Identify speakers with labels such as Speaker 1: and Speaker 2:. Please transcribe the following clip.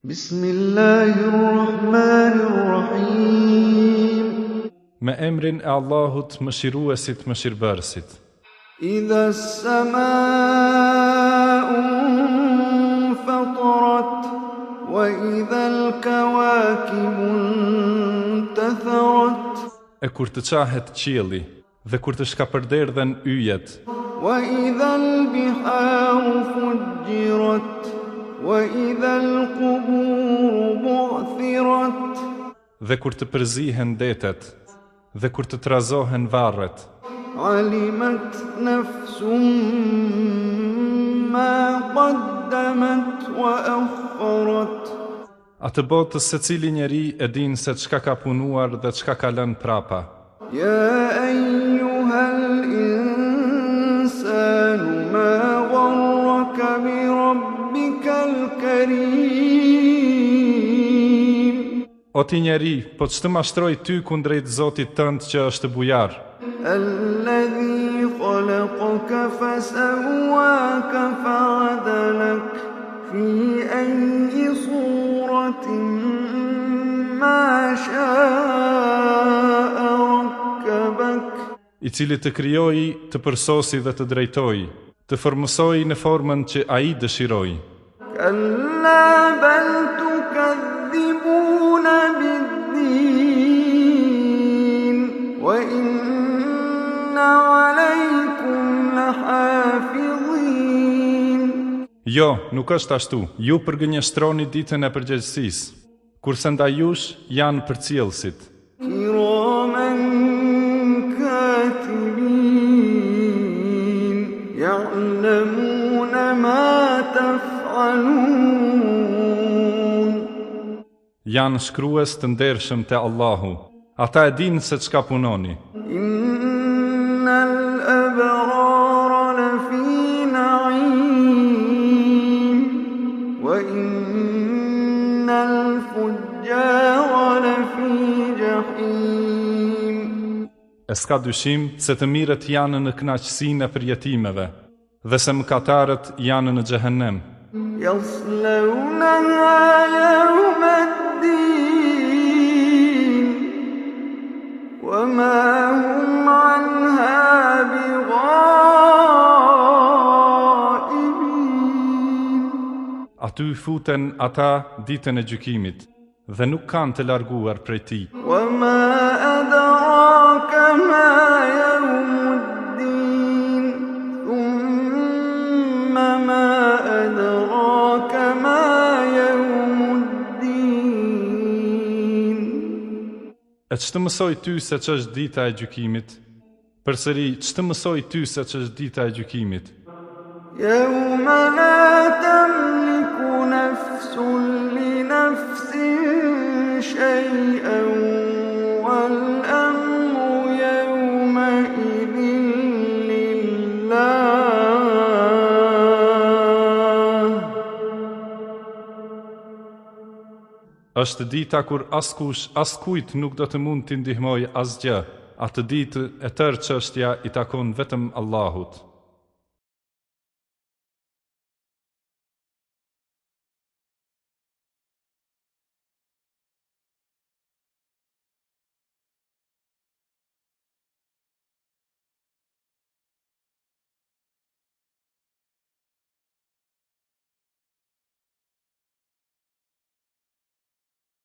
Speaker 1: Bismillahirrahmanirrahim.
Speaker 2: Me emrin e Allahut, mëshiruesit, mëshirbërësit.
Speaker 1: Idha as-sama'u fatarat wa idha al-kawakibu intatharat.
Speaker 2: E kur të qahet qielli dhe kur të shkapërderdhen yjet.
Speaker 1: Wa idha al-biharu fujjirat wa idha al-quburu bu'thirat.
Speaker 2: Dhe kur të përzihen detet dhe kur të trazohen varret.
Speaker 1: Alimat nafsum ma qaddamat wa akharat.
Speaker 2: Atë botës secili njeri e din se çka ka punuar dhe çka ka lënë prapa.
Speaker 1: Ya ayyuhal insanu ma gharraka bi rabbikal karim.
Speaker 2: O ti njeri, po ç'të mashtroi ty kundrejt Zotit tënd që është bujar.
Speaker 1: Alladhi khalaqaka fasawwaka fa'adalak fi ayyi suratin ma sha'a rakkabak.
Speaker 2: I cili të krijoi, të përsosi dhe të drejtoi, të formosoi në formën që ai dëshiroi.
Speaker 1: Kalla bal tukadhibuna bid-din wa inna alaykum lahafidhin.
Speaker 2: Jo, nuk është ashtu. Ju përgënjeshtroni ditën e përgjegjësisë, kurse ndaj jush janë përcjellësit.
Speaker 1: Kiraman katibin ya'lamuna ma taf'alun.
Speaker 2: Janë shkrues të ndershëm te Allahu. Ata e dinë se çka punoni.
Speaker 1: Innal abrara lafi na'im wa innal fujjara lafi jahim.
Speaker 2: E s'ka dyshim se të mirët janë në kënaqësinë e përjetimeve dhe se mëkatarët janë në xhehenem.
Speaker 1: Yaslawnaha yawma ad-din wa ma hum anha bighaibin.
Speaker 2: Aty futen ata ditën e gjykimit dhe nuk kanë të larguar prej tij.
Speaker 1: Wa ma adraka ma yawmuddin thumma ma adraka ma yawmuddin.
Speaker 2: E ç'të mësoj ty se ç'është dita e gjykimit? Përsëri, ç'të mësoj ty se ç'është dita e gjykimit?
Speaker 1: Yawma la tamliku nafsun li nafsin shay'an wal amru yawma idhin lillah. Është
Speaker 2: dita kur askush askujt nuk do të mund t'i ndihmoj asgjë. Atë ditë e tërë çështja i takon vetëm Allahut.